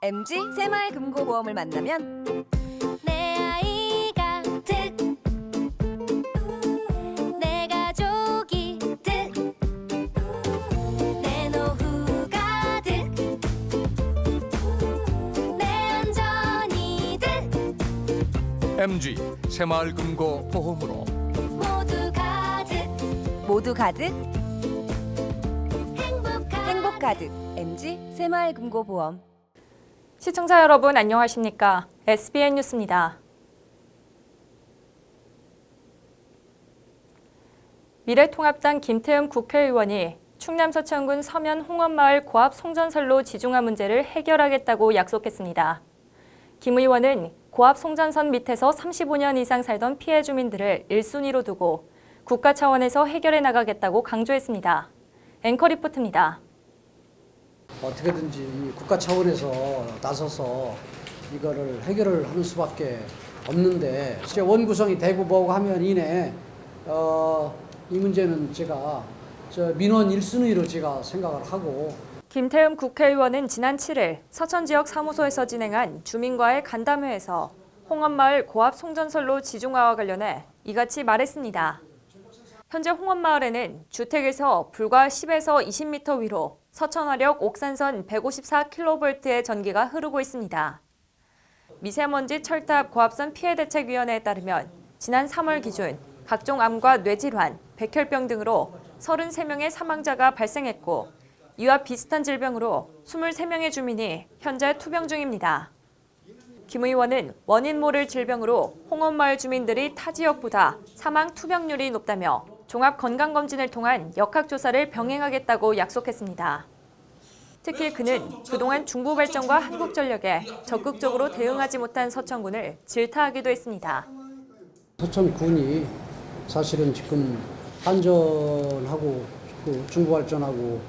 MG 새마을금고보험을 만나면 내 아이가 득, 내 가족이 득, 내 노후가 득, 내 안전이 득, MG 새마을금고보험으로 모두 가득, 행복 가득 MG 새마을금고보험. 시청자 여러분 안녕하십니까? SBN 뉴스입니다. 미래통합당 김태흠 국회의원이 충남 서천군 서면 홍원마을 고압 송전선로 지중화 문제를 해결하겠다고 약속했습니다. 김 의원은 고압 송전선 밑에서 35년 이상 살던 피해 주민들을 1순위로 두고 국가 차원에서 해결해 나가겠다고 강조했습니다. 앵커 리포트입니다. 어떻게든지 국가 차원에서 나서서 이거를 해결을 하는 수밖에 없는데 이제 원구성이 되고 뭐고 하면 이내 이 문제는 제가 민원 1순위로 제가 생각을 하고. 김태흠 국회의원은 지난 7일 서천 지역 사무소에서 진행한 주민과의 간담회에서 홍원마을 고압 송전선로 지중화와 관련해 이같이 말했습니다. 현재 홍원마을에는 주택에서 불과 10에서 20m 위로 서천화력 옥산선 154kV의 전기가 흐르고 있습니다. 미세먼지 철탑 고압선 피해대책위원회에 따르면 지난 3월 기준 각종 암과 뇌질환, 백혈병 등으로 33명의 사망자가 발생했고 이와 비슷한 질병으로 23명의 주민이 현재 투병 중입니다. 김 의원은 원인 모를 질병으로 홍원마을 주민들이 타 지역보다 사망 투병률이 높다며 종합건강검진을 통한 역학조사를 병행하겠다고 약속했습니다. 특히 그는 그동안 중부발전과 한국전력에 적극적으로 대응하지 못한 서천군을 질타하기도 했습니다. 서천군이 사실은 지금 한전하고 중부발전하고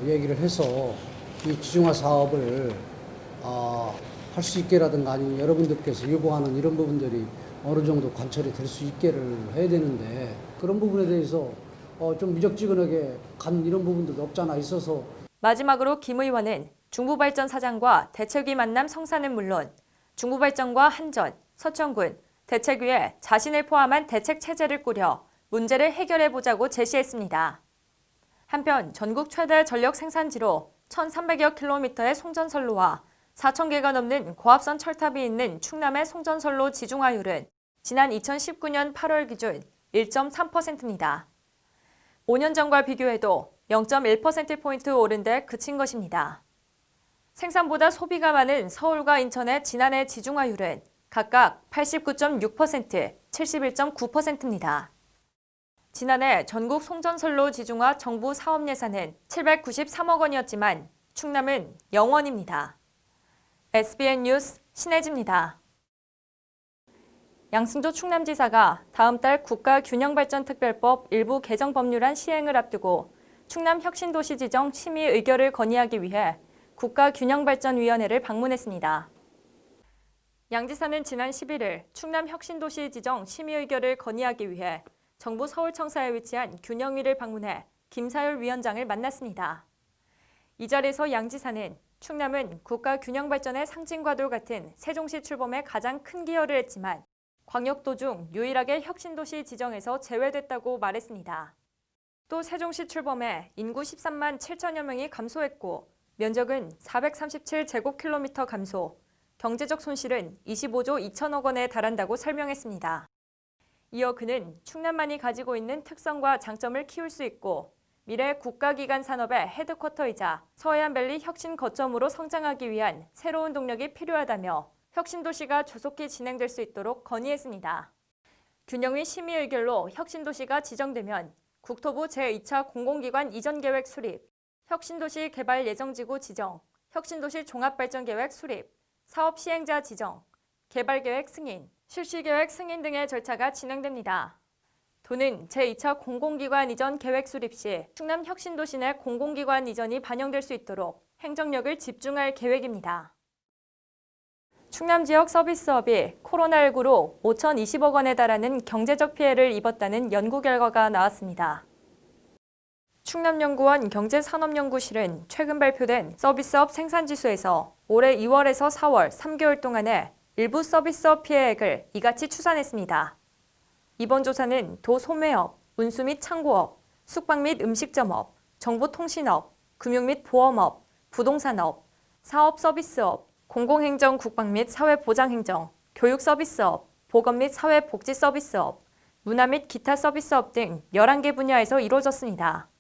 얘기를 해서 이 지중화 사업을 할 수 있게라든가 아니면 여러분들께서 요구하는 이런 부분들이 어느 정도 관철이 될 수 있게를 해야 되는데 그런 부분에 대해서 좀 미적지근하게 간 이런 부분들도 없잖아 있어서. 마지막으로 김 의원은 중부발전 사장과 대책위 만남 성사는 물론 중부발전과 한전, 서천군, 대책위에 자신을 포함한 대책 체제를 꾸려 문제를 해결해보자고 제시했습니다. 한편 전국 최대 전력 생산지로 1,300여 킬로미터의 송전선로와 4,000개가 넘는 고압선 철탑이 있는 충남의 송전선로 지중화율은 지난 2019년 8월 기준 1.3%입니다. 5년 전과 비교해도 0.1%포인트 오른 데 그친 것입니다. 생산보다 소비가 많은 서울과 인천의 지난해 지중화율은 각각 89.6%, 71.9%입니다. 지난해 전국 송전선로 지중화 정부 사업 예산은 793억 원이었지만 충남은 0원입니다. SBN 뉴스 신혜지입니다. 양승조 충남지사가 다음 달 국가균형발전특별법 일부 개정 법률안 시행을 앞두고 충남 혁신도시 지정 심의 의결을 건의하기 위해 국가균형발전위원회를 방문했습니다. 양 지사는 지난 11일 충남 혁신도시 지정 심의 의결을 건의하기 위해 정부 서울청사에 위치한 균형위를 방문해 김사율 위원장을 만났습니다. 이 자리에서 양 지사는 충남은 국가균형발전의 상징과도 같은 세종시 출범에 가장 큰 기여를 했지만 광역도 중 유일하게 혁신도시 지정에서 제외됐다고 말했습니다. 또 세종시 출범에 인구 13만 7천여 명이 감소했고 면적은 437제곱킬로미터 감소, 경제적 손실은 25조 2천억 원에 달한다고 설명했습니다. 이어 그는 충남만이 가지고 있는 특성과 장점을 키울 수 있고 미래 국가기관 산업의 헤드쿼터이자 서해안밸리 혁신 거점으로 성장하기 위한 새로운 동력이 필요하다며 혁신도시가 조속히 진행될 수 있도록 건의했습니다. 균형위 심의 의결로 혁신도시가 지정되면 국토부 제2차 공공기관 이전 계획 수립, 혁신도시 개발 예정지구 지정, 혁신도시 종합발전계획 수립, 사업 시행자 지정, 개발계획 승인, 실시계획 승인 등의 절차가 진행됩니다. 도는 제2차 공공기관 이전 계획 수립 시 충남 혁신도시 내 공공기관 이전이 반영될 수 있도록 행정력을 집중할 계획입니다. 충남 지역 서비스업이 코로나19로 5,020억 원에 달하는 경제적 피해를 입었다는 연구 결과가 나왔습니다. 충남연구원 경제산업연구실은 최근 발표된 서비스업 생산지수에서 올해 2월에서 4월 3개월 동안의 일부 서비스업 피해액을 이같이 추산했습니다. 이번 조사는 도소매업, 운수 및 창고업, 숙박 및 음식점업, 정보통신업, 금융 및 보험업, 부동산업, 사업 서비스업, 공공행정 국방 및 사회보장행정, 교육 서비스업, 보건 및 사회복지 서비스업, 문화 및 기타 서비스업 등 11개 분야에서 이루어졌습니다.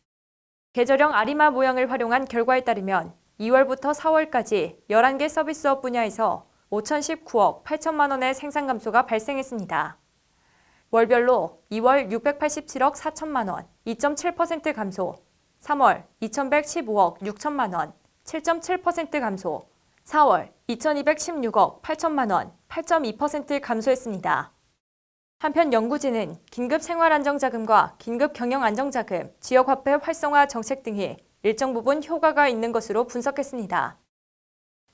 계절형 아리마 모양을 활용한 결과에 따르면 2월부터 4월까지 11개 서비스업 분야에서 5,019억 8천만 원의 생산 감소가 발생했습니다. 월별로 2월 687억 4천만 원, 2.7% 감소, 3월 2,115억 6천만 원, 7.7% 감소, 4월 2,216억 8천만 원, 8.2% 감소했습니다. 한편 연구진은 긴급 생활안정자금과 긴급 경영안정자금, 지역화폐 활성화 정책 등이 일정 부분 효과가 있는 것으로 분석했습니다.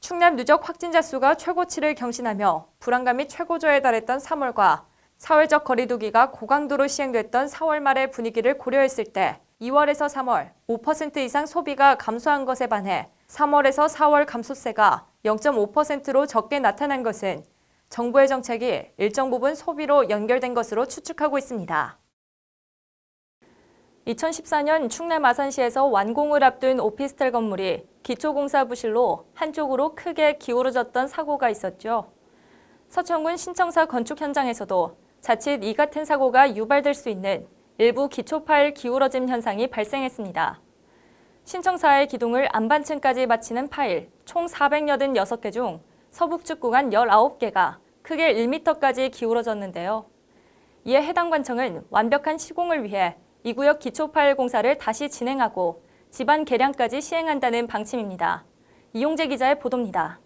충남 누적 확진자 수가 최고치를 경신하며 불안감이 최고조에 달했던 3월과 사회적 거리두기가 고강도로 시행됐던 4월 말의 분위기를 고려했을 때 2월에서 3월 5% 이상 소비가 감소한 것에 반해 3월에서 4월 감소세가 0.5%로 적게 나타난 것은 정부의 정책이 일정 부분 소비로 연결된 것으로 추측하고 있습니다. 2014년 충남 아산시에서 완공을 앞둔 오피스텔 건물이 기초공사 부실로 한쪽으로 크게 기울어졌던 사고가 있었죠. 서천군 신청사 건축 현장에서도 자칫 이 같은 사고가 유발될 수 있는 일부 기초 파일 기울어짐 현상이 발생했습니다. 신청사의 기둥을 안반층까지 마치는 파일 총 486개 중 서북측 구간 19개가 크게 1m까지 기울어졌는데요. 이에 해당 관청은 완벽한 시공을 위해 이 구역 기초 파일 공사를 다시 진행하고 집안 개량까지 시행한다는 방침입니다. 이용재 기자의 보도입니다.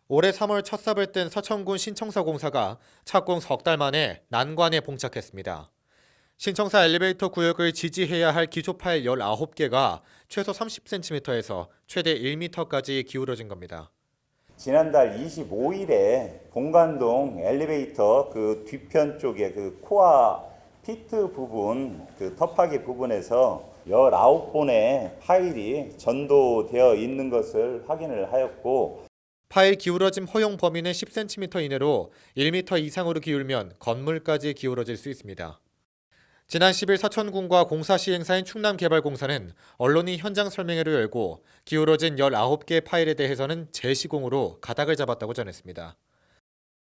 올해 3월 첫 삽을 뜬 서천군 신청사 공사가 착공 석 달 만에 난관에 봉착했습니다. 신청사 엘리베이터 구역을 지지해야 할 기초 파일 19개가 최소 30cm에서 최대 1m까지 기울어진 겁니다. 지난달 25일에 본관동 엘리베이터 그 뒤편 쪽에 그 코아 피트 부분, 그 터파기 부분에서 19본의 파일이 전도되어 있는 것을 확인을 하였고, 파일 기울어짐 허용 범위는 10cm 이내로 1m 이상으로 기울면 건물까지 기울어질 수 있습니다. 지난 10일 서천군과 공사 시행사인 충남개발공사는 언론인 현장 설명회를 열고 기울어진 19개 파일에 대해서는 재시공으로 가닥을 잡았다고 전했습니다.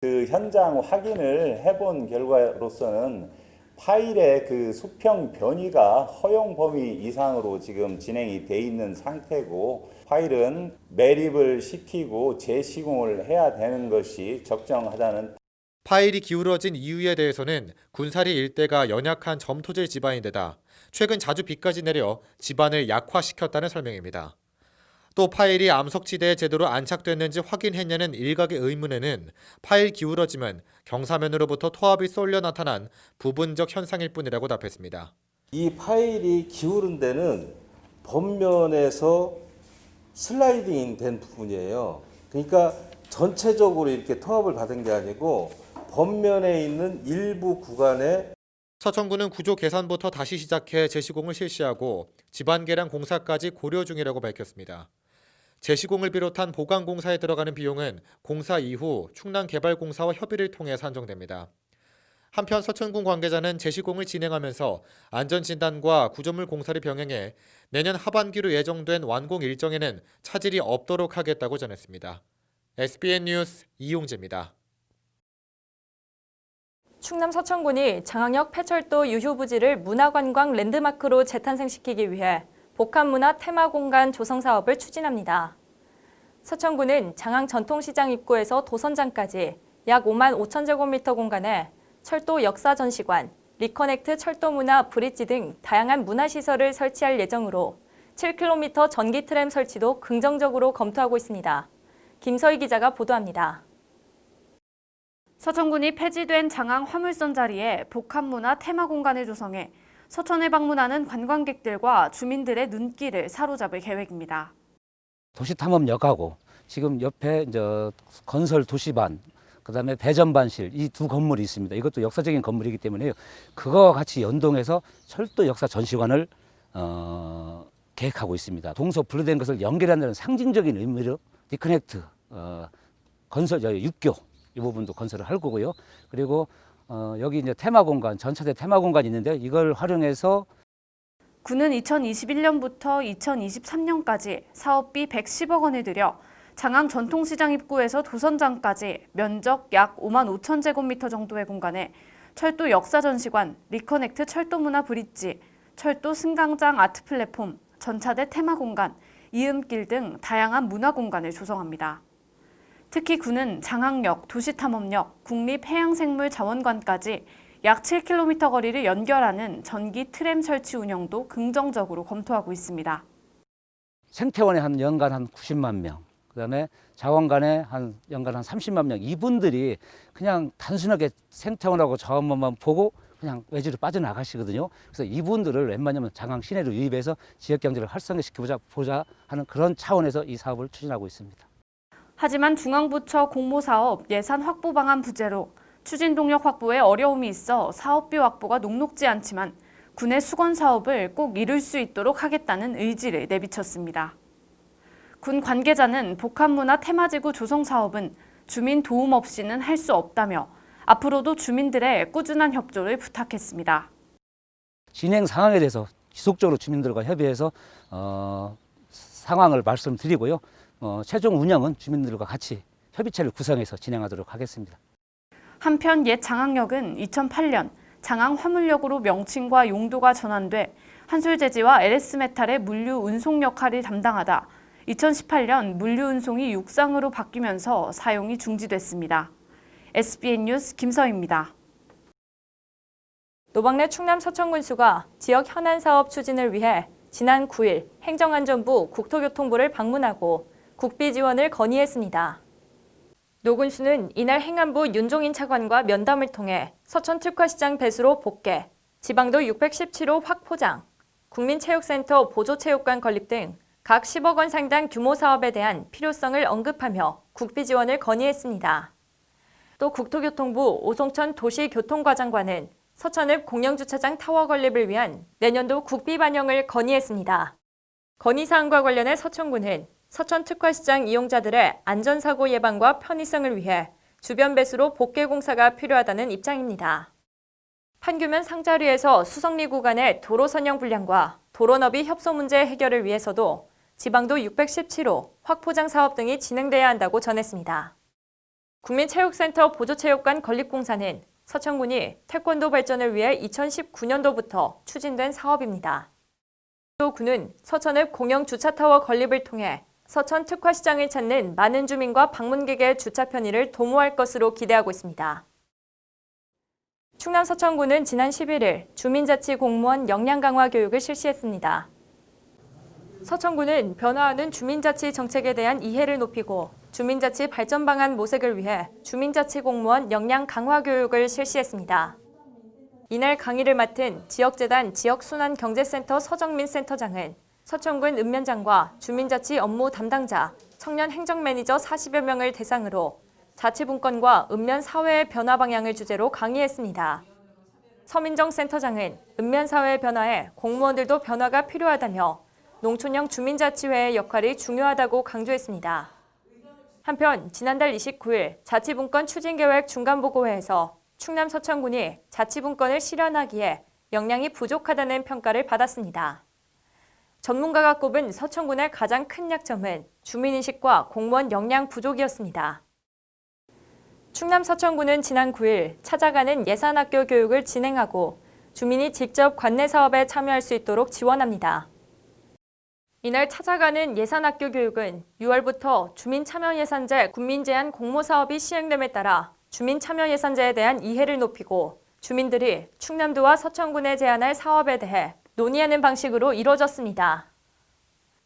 그 현장 확인을 해본 결과로서는 파일의 그 수평 변이가 허용 범위 이상으로 지금 진행이 돼 있는 상태고, 파일은 매립을 시키고 재시공을 해야 되는 것이 적정하다는. 파일이 기울어진 이유에 대해서는 군사리 일대가 연약한 점토질 지반인데다 최근 자주 비까지 내려 지반을 약화시켰다는 설명입니다. 또 파일이 암석지대에 제대로 안착됐는지 확인했냐는 일각의 의문에는 파일 기울어짐은 경사면으로부터 토합이 쏠려 나타난 부분적 현상일 뿐이라고 답했습니다. 이 파일이 기울은 데는 겉면에서 슬라이딩 된 부분이에요. 그러니까 전체적으로 이렇게 토합을 받은 게 아니고 겉면에 있는 일부 구간에. 서천군은 구조 개선부터 다시 시작해 재시공을 실시하고 집안 개량 공사까지 고려 중이라고 밝혔습니다. 재시공을 비롯한 보강 공사에 들어가는 비용은 공사 이후 충남개발공사와 협의를 통해 산정됩니다. 한편 서천군 관계자는 재시공을 진행하면서 안전진단과 구조물 공사를 병행해 내년 하반기로 예정된 완공 일정에는 차질이 없도록 하겠다고 전했습니다. SBN 뉴스 이용재입니다. 충남 서천군이 장항역 폐철도 유휴부지를 문화관광 랜드마크로 재탄생시키기 위해 복합문화 테마공간 조성 사업을 추진합니다. 서천군은 장항 전통시장 입구에서 도선장까지 약 5만 5천 제곱미터 공간에 철도 역사 전시관, 리커넥트 철도문화 브릿지 등 다양한 문화시설을 설치할 예정으로 7km 전기 트램 설치도 긍정적으로 검토하고 있습니다. 김서희 기자가 보도합니다. 서천군이 폐지된 장항 화물선 자리에 복합문화 테마공간을 조성해 서천을 방문하는 관광객들과 주민들의 눈길을 사로잡을 계획입니다. 도시탐험역하고 지금 옆에 건설 도시반, 그다음에 배전반실 이 두 건물이 있습니다. 이것도 역사적인 건물이기 때문에 그거와 같이 연동해서 철도 역사 전시관을 계획하고 있습니다. 동서 분리된 것을 연결한다는 상징적인 의미로 리커넥트 건설 6교 이 부분도 건설을 할 거고요. 그리고 여기 이제 테마 공간, 전차대 테마 공간이 있는데 이걸 활용해서 군은 2021년부터 2023년까지 사업비 110억 원을 들여 장항 전통시장 입구에서 도선장까지 면적 약 5만 5천 제곱미터 정도의 공간에 철도 역사전시관, 리커넥트 철도문화 브릿지, 철도 승강장 아트 플랫폼, 전차대 테마 공간, 이음길 등 다양한 문화 공간을 조성합니다. 특히 군은 장항역, 도시탐험역, 국립해양생물자원관까지 약 7km 거리를 연결하는 전기 트램 설치 운영도 긍정적으로 검토하고 있습니다. 생태원에 한 연간 한 90만 명, 그다음에 자원관에 한 연간 한 30만 명, 이분들이 그냥 단순하게 생태원하고 자원만 보고 그냥 외지로 빠져나가시거든요. 그래서 이분들을 웬만하면 장항 시내로 유입해서 지역 경제를 활성화시켜보자 하는 그런 차원에서 이 사업을 추진하고 있습니다. 하지만 중앙부처 공모사업 예산 확보 방안 부재로 추진 동력 확보에 어려움이 있어 사업비 확보가 녹록지 않지만 군의 수건 사업을 꼭 이룰 수 있도록 하겠다는 의지를 내비쳤습니다. 군 관계자는 복합문화 테마지구 조성 사업은 주민 도움 없이는 할 수 없다며 앞으로도 주민들의 꾸준한 협조를 부탁했습니다. 진행 상황에 대해서 지속적으로 주민들과 협의해서 상황을 말씀드리고요. 최종 운영은 주민들과 같이 협의체를 구성해서 진행하도록 하겠습니다. 한편 옛 장항역은 2008년 장항 화물역으로 명칭과 용도가 전환돼 한솔재지와 LS메탈의 물류 운송 역할을 담당하다 2018년 물류 운송이 육상으로 바뀌면서 사용이 중지됐습니다. SBN 뉴스 김서희입니다. 노박래 충남 서천군수가 지역 현안 사업 추진을 위해 지난 9일 행정안전부 국토교통부를 방문하고 국비 지원을 건의했습니다. 노 군수는 이날 행안부 윤종인 차관과 면담을 통해 서천 특화시장 배수로 복개, 지방도 617호 확포장, 국민체육센터 보조체육관 건립 등 각 10억 원 상당 규모 사업에 대한 필요성을 언급하며 국비 지원을 건의했습니다. 또 국토교통부 오송천 도시교통과장관은 서천읍 공영주차장 타워 건립을 위한 내년도 국비 반영을 건의했습니다. 건의사항과 관련해 서천군은 서천 특화시장 이용자들의 안전사고 예방과 편의성을 위해 주변 배수로 복개 공사가 필요하다는 입장입니다. 판교면 상자리에서 수성리 구간의 도로 선형 불량과 도로너비 협소 문제 해결을 위해서도 지방도 617호 확포장 사업 등이 진행돼야 한다고 전했습니다. 국민체육센터 보조체육관 건립공사는 서천군이 태권도 발전을 위해 2019년도부터 추진된 사업입니다. 또 군은 서천읍 공영 주차타워 건립을 통해 서천 특화시장을 찾는 많은 주민과 방문객의 주차 편의를 도모할 것으로 기대하고 있습니다. 충남 서천군은 지난 11일 주민자치 공무원 역량 강화 교육을 실시했습니다. 서천군은 변화하는 주민자치 정책에 대한 이해를 높이고 주민자치 발전 방안 모색을 위해 주민자치 공무원 역량 강화 교육을 실시했습니다. 이날 강의를 맡은 지역재단 지역순환경제센터 서정민 센터장은 서천군 읍면장과 주민자치 업무 담당자, 청년 행정매니저 40여 명을 대상으로 자치분권과 읍면 사회의 변화 방향을 주제로 강의했습니다. 서민정 센터장은 읍면 사회의 변화에 공무원들도 변화가 필요하다며 농촌형 주민자치회의 역할이 중요하다고 강조했습니다. 한편 지난달 29일 자치분권 추진계획 중간보고회에서 충남 서천군이 자치분권을 실현하기에 역량이 부족하다는 평가를 받았습니다. 전문가가 꼽은 서천군의 가장 큰 약점은 주민인식과 공무원 역량 부족이었습니다. 충남 서천군은 지난 9일 찾아가는 예산학교 교육을 진행하고 주민이 직접 관내 사업에 참여할 수 있도록 지원합니다. 이날 찾아가는 예산학교 교육은 6월부터 주민참여예산제 국민제한 공모사업이 시행됨에 따라 주민참여예산제에 대한 이해를 높이고 주민들이 충남도와 서천군에 제안할 사업에 대해 논의하는 방식으로 이루어졌습니다.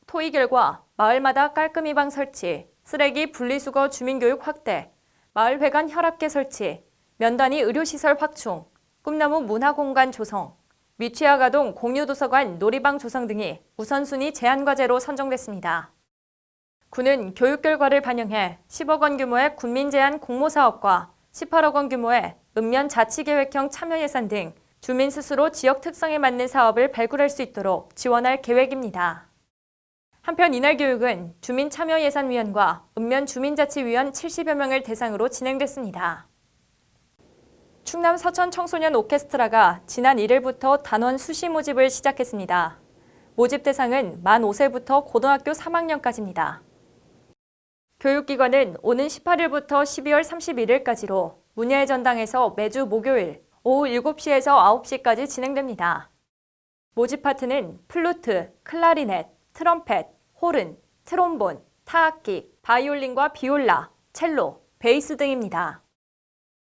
토의 결과 마을마다 깔끔이방 설치, 쓰레기 분리수거 주민교육 확대, 마을회관 혈압계 설치, 면단위 의료시설 확충, 꿈나무 문화공간 조성, 미취학아동 공유도서관 놀이방 조성 등이 우선순위 제안과제로 선정됐습니다. 군은 교육 결과를 반영해 10억 원 규모의 군민제한 공모사업과 18억 원 규모의 읍면 자치계획형 참여예산 등 주민 스스로 지역 특성에 맞는 사업을 발굴할 수 있도록 지원할 계획입니다. 한편 이날 교육은 주민참여예산위원과 읍면 주민자치위원 70여 명을 대상으로 진행됐습니다. 충남 서천 청소년 오케스트라가 지난 1일부터 단원 수시 모집을 시작했습니다. 모집 대상은 만 5세부터 고등학교 3학년까지입니다. 교육기간은 오는 18일부터 12월 31일까지로 문예의 전당에서 매주 목요일 오후 7시에서 9시까지 진행됩니다. 모집 파트는 플루트, 클라리넷, 트럼펫, 호른, 트롬본, 타악기, 바이올린과 비올라, 첼로, 베이스 등입니다.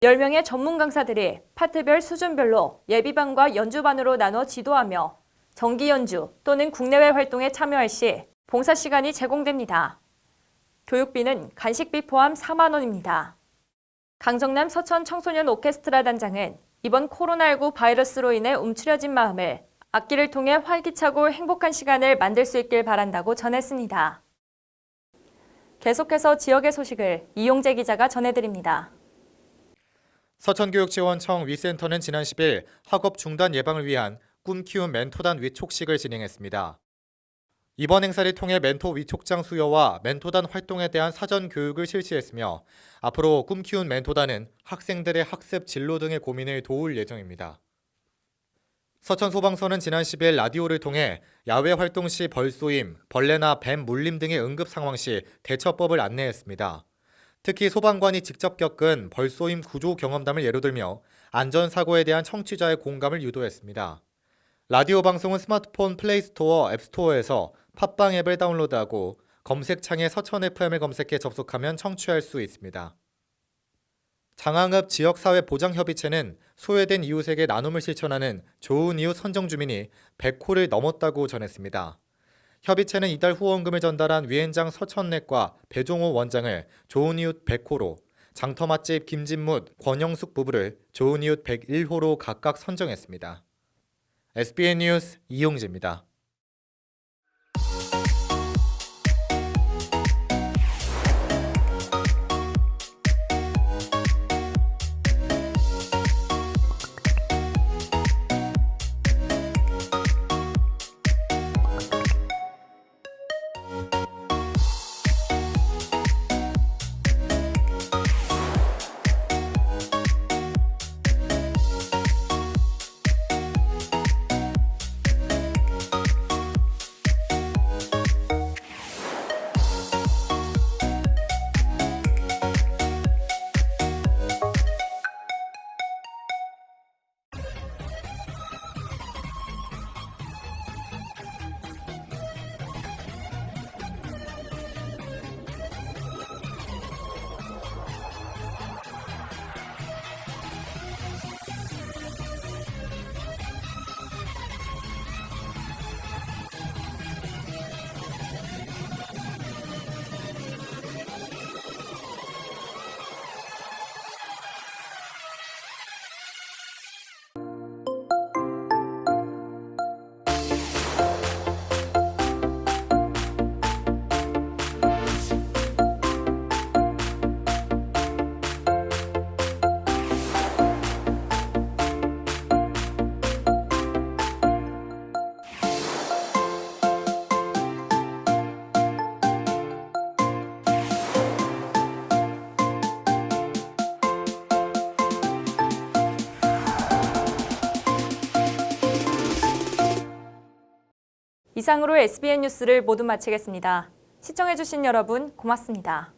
10명의 전문 강사들이 파트별 수준별로 예비반과 연주반으로 나눠 지도하며 정기 연주 또는 국내외 활동에 참여할 시 봉사 시간이 제공됩니다. 교육비는 간식비 포함 4만 원입니다. 강정남 서천 청소년 오케스트라 단장은 이번 코로나19 바이러스로 인해 움츠려진 마음을 악기를 통해 활기차고 행복한 시간을 만들 수 있길 바란다고 전했습니다. 계속해서 지역의 소식을 이용재 기자가 전해드립니다. 서천교육지원청 위센터는 지난 10일 학업 중단 예방을 위한 꿈 키운 멘토단 위촉식을 진행했습니다. 이번 행사를 통해 멘토 위촉장 수요와 멘토단 활동에 대한 사전 교육을 실시했으며 앞으로 꿈 키운 멘토단은 학생들의 학습 진로 등의 고민을 도울 예정입니다. 서천소방서는 지난 10일 라디오를 통해 야외 활동 시 벌쏘임, 벌레나 뱀 물림 등의 응급 상황 시 대처법을 안내했습니다. 특히 소방관이 직접 겪은 벌쏘임 구조 경험담을 예로 들며 안전사고에 대한 청취자의 공감을 유도했습니다. 라디오 방송은 스마트폰 플레이스토어, 앱스토어에서 팟빵 앱을 다운로드하고 검색창에 서천 FM을 검색해 접속하면 청취할 수 있습니다. 장항읍 지역사회보장협의체는 소외된 이웃에게 나눔을 실천하는 좋은 이웃 선정 주민이 100호를 넘었다고 전했습니다. 협의체는 이달 후원금을 전달한 위엔장 서천넷과 배종호 원장을 좋은 이웃 100호로, 장터 맛집 김진묵, 권영숙 부부를 좋은 이웃 101호로 각각 선정했습니다. SBN 뉴스 이용재입니다. 이상으로 SBN 뉴스를 모두 마치겠습니다. 시청해주신 여러분 고맙습니다.